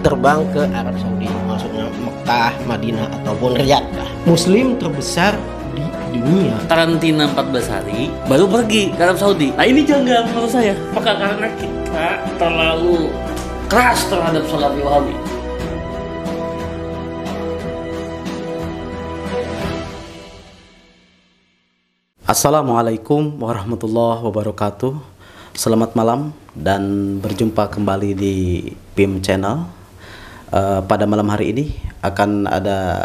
terbang ke Arab Saudi, maksudnya Mekah, Madinah ataupun Riyadh. Muslim terbesar di dunia karantina 14 hari baru pergi ke Arab Saudi. Nah ini janggal menurut saya. Apakah karena kita terlalu keras terhadap Salafi Wahabi? Assalamualaikum warahmatullahi wabarakatuh. Selamat malam dan berjumpa kembali di PIM Channel. Pada malam hari ini akan ada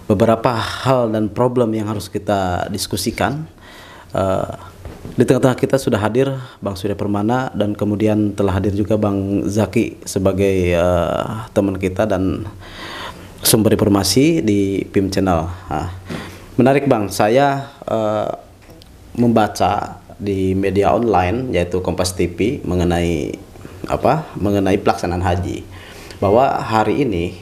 beberapa hal dan problem yang harus kita diskusikan. Di tengah-tengah kita sudah hadir Bang Surya Permana dan kemudian telah hadir juga Bang Zaki sebagai teman kita dan sumber informasi di PIM Channel. Menarik Bang, saya membaca di media online yaitu Kompas TV mengenai pelaksanaan haji, bahwa hari ini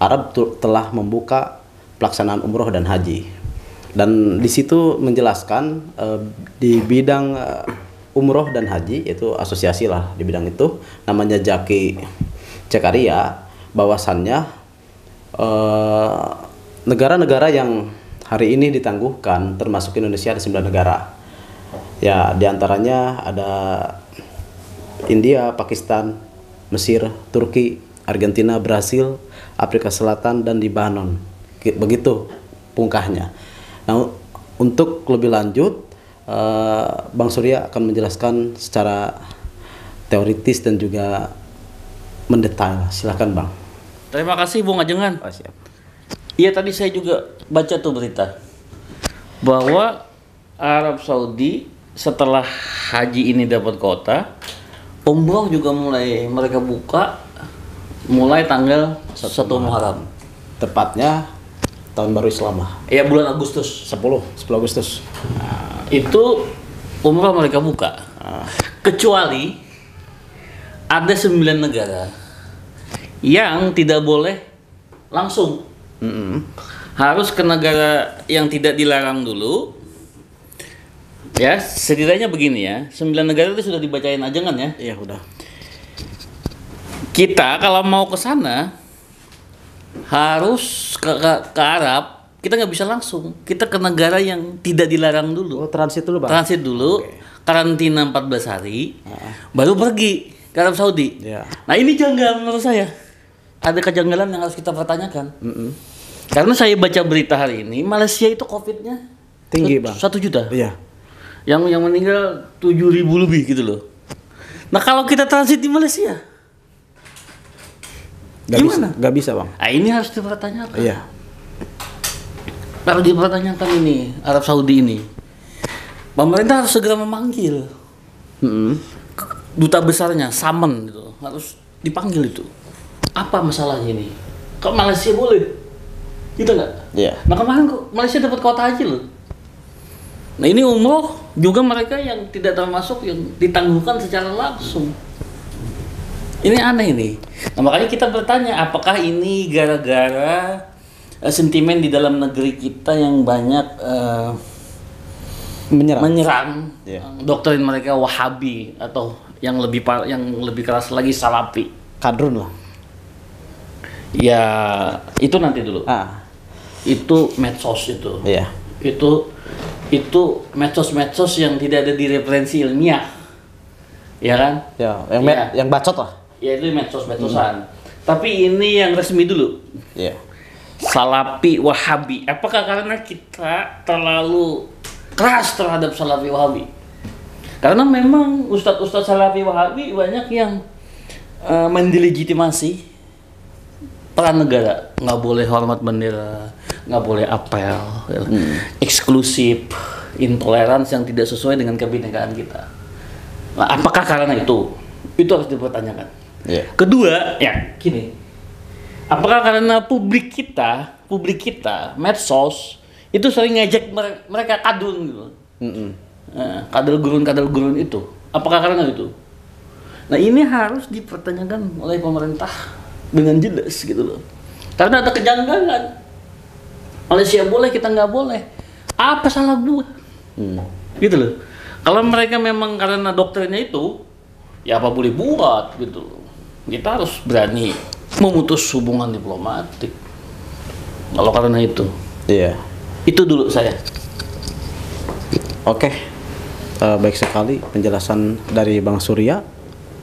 Arab telah membuka pelaksanaan umroh dan haji, dan di situ menjelaskan di bidang umroh dan haji, yaitu asosiasi lah di bidang itu, namanya Jaki Cekaria, bahwasannya negara-negara yang hari ini ditangguhkan termasuk Indonesia ada 9 negara. Ya, diantaranya ada India, Pakistan, Mesir, Turki, Argentina, Brasil, Afrika Selatan, dan Lebanon. Begitu pungkahnya. Nah, untuk lebih lanjut, Bang Surya akan menjelaskan secara teoritis dan juga mendetail. Silakan Bang. Terima kasih Bung Ajengan. Oh, siap. Iya, tadi saya juga baca tuh berita bahwa Arab Saudi setelah haji ini dapat kuota, umroh juga mulai mereka buka mulai tanggal 1 Muharram. Tepatnya tahun baru Islam. Ya, bulan Agustus. 10 Agustus. Nah, itu umroh mereka buka. Kecuali ada 9 negara yang tidak boleh langsung. Harus ke negara yang tidak dilarang dulu. Ya, setidaknya begini ya. 9 negara itu sudah dibacain Ajengan ya. Iya, udah. Kita kalau mau ke sana harus ke Arab, kita nggak bisa langsung. Kita ke negara yang tidak dilarang dulu. Oh, transit dulu Bang. Transit dulu, okay. Karantina 14 hari, baru pergi ke Arab Saudi. Yeah. Nah ini janggal menurut saya. Ada kejanggalan yang harus kita pertanyakan. Karena saya baca berita hari ini, Malaysia itu COVID-nya tinggi Bang. 1 juta. Iya. Yang meninggal 7.000 lebih gitu loh. Nah kalau kita transit di Malaysia, gimana? Gak bisa Bang. Nah, ini harus dipertanyakan. Iya. Kalau dipertanyakan ini Arab Saudi ini, pemerintah harus segera memanggil duta besarnya, summon gitu, harus dipanggil itu. Apa masalahnya ini? Kok Malaysia boleh? Gitu nggak? Iya. Nah kemarin kok Malaysia dapat kuota haji loh. Nah ini umroh juga mereka yang tidak termasuk yang ditangguhkan secara langsung. Ini aneh ini. Nah, makanya kita bertanya, apakah ini gara-gara sentimen di dalam negeri kita yang banyak menyerang doktrin mereka Wahabi, atau yang lebih keras lagi Salafi, kadrun lah. Ya itu nanti dulu. Itu medsos itu. Iya. Itu medsos-medsos yang tidak ada di referensi ilmiah. Ya kan? Ya, yang bacot lah. Ya itu medsos-medsosan. Tapi ini yang resmi dulu. Iya. Salafi Wahabi. Apakah karena kita terlalu keras terhadap Salafi Wahabi? Karena memang ustadz-ustadz Salafi Wahabi banyak yang mendelegitimasi peran negara. Nggak boleh hormat bendera, nggak boleh apel, eksklusif, intoleransi yang tidak sesuai dengan kebinekaan kita. Nah, apakah karena itu? Itu harus dipertanyakan. Yeah. Kedua, ya gini, apakah karena publik kita, medsos itu sering ngejek mereka kadun gitu, kadal gurun itu. Apakah karena itu? Nah ini harus dipertanyakan oleh pemerintah dengan jelas gitu loh. Karena ada kejanggalan. Malaysia boleh, kita nggak boleh. Apa salah gua? Gitu loh. Kalau mereka memang karena doktrinnya itu, ya apa boleh buat gitu. Kita harus berani memutus hubungan diplomatik. Kalau karena itu. Iya. Itu dulu saya. Oke. Baik sekali penjelasan dari Bang Surya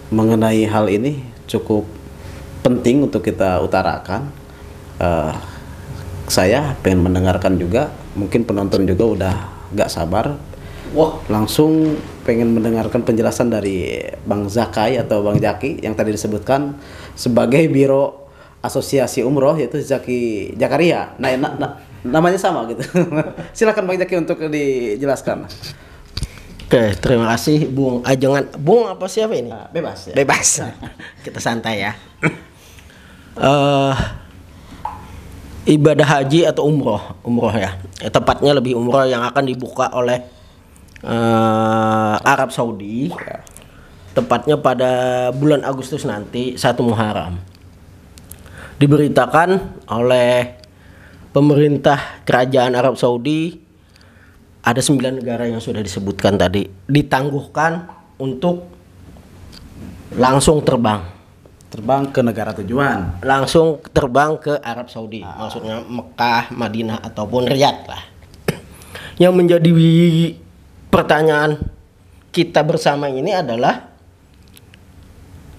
mengenai hal ini cukup penting untuk kita utarakan. Saya pengen mendengarkan juga, mungkin penonton juga udah gak sabar. Wah, Langsung pengen mendengarkan penjelasan dari Bang Zakai atau Bang Jaki yang tadi disebutkan sebagai Biro Asosiasi Umroh, yaitu Zaki Jakaria. Namanya sama gitu. Silakan Bang Jaki untuk dijelaskan. Oke, terima kasih Bung Ajengan. Bung apa siapa ini? Bebas ya. Bebas. Kita santai ya. Ibadah haji atau umroh ya. Tepatnya lebih umroh yang akan dibuka oleh Arab Saudi. Tepatnya pada bulan Agustus nanti, 1 Muharram. Diberitakan oleh pemerintah kerajaan Arab Saudi, ada 9 negara yang sudah disebutkan tadi ditangguhkan untuk langsung terbang Terbang ke negara tujuan. langsung terbang ke Arab Saudi, maksudnya Mekah, Madinah ataupun Riyadh lah. Yang menjadi pertanyaan kita bersama ini adalah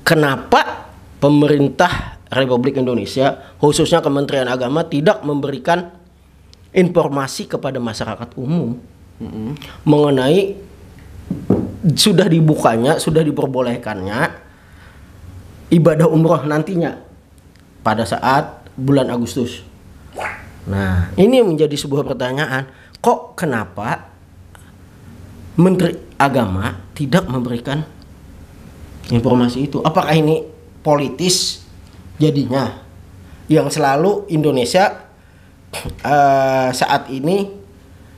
kenapa pemerintah Republik Indonesia, khususnya Kementerian Agama, tidak memberikan informasi kepada masyarakat umum mengenai sudah dibukanya, sudah diperbolehkannya ibadah umroh nantinya pada saat bulan Agustus. Nah, ini yang menjadi sebuah pertanyaan. Kok kenapa Menteri Agama tidak memberikan informasi itu? Apakah ini politis jadinya? Yang selalu Indonesia saat ini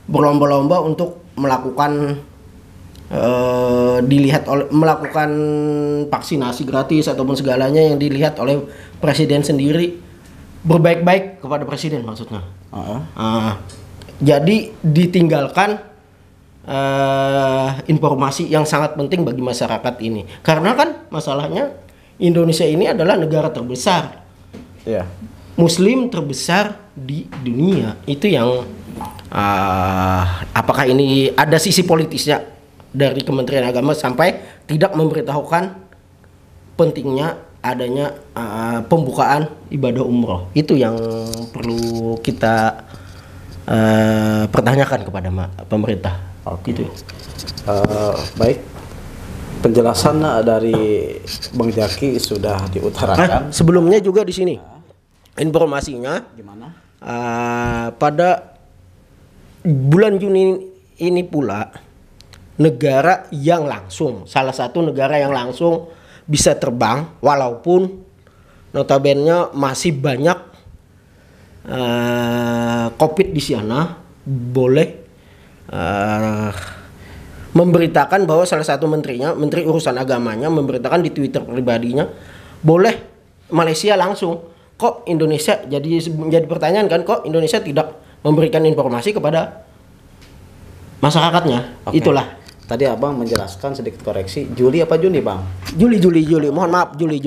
berlomba-lomba untuk melakukan melakukan vaksinasi gratis ataupun segalanya yang dilihat oleh presiden sendiri berbaik-baik kepada presiden maksudnya. Jadi ditinggalkan informasi yang sangat penting bagi masyarakat ini, karena kan masalahnya Indonesia ini adalah negara terbesar, Muslim terbesar di dunia. Itu yang apakah ini ada sisi politisnya dari Kementerian Agama sampai tidak memberitahukan pentingnya adanya pembukaan ibadah umroh? Itu yang perlu kita pertanyakan kepada pemerintah. Gitu. Baik, penjelasan dari Bang Jaki sudah diutarakan. Sebelumnya juga di sini informasinya Gimana? Pada bulan Juni ini pula salah satu negara yang langsung bisa terbang, walaupun notabene masih banyak COVID di sana, boleh memberitakan bahwa salah satu menterinya, menteri urusan agamanya, memberitakan di Twitter pribadinya, boleh Malaysia langsung. Kok Indonesia jadi pertanyaan kan, kok Indonesia tidak memberikan informasi kepada masyarakatnya? Oke. Itulah. Tadi Abang menjelaskan, sedikit koreksi, Juli apa Juni Bang? Juli. Mohon maaf, Juli.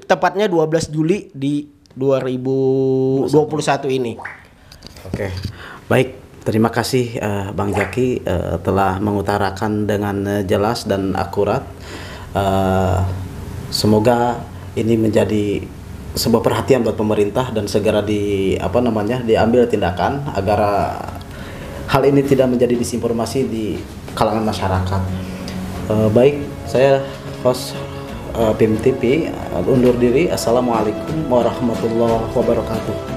Tepatnya 12 Juli di 2021 ini. Oke. Baik, terima kasih Bang Jaki telah mengutarakan dengan jelas dan akurat. Semoga ini menjadi sebuah perhatian buat pemerintah dan segera diambil tindakan agar hal ini tidak menjadi disinformasi di kalangan masyarakat. Baik, saya host PIM TV undur diri. Assalamualaikum warahmatullahi wabarakatuh.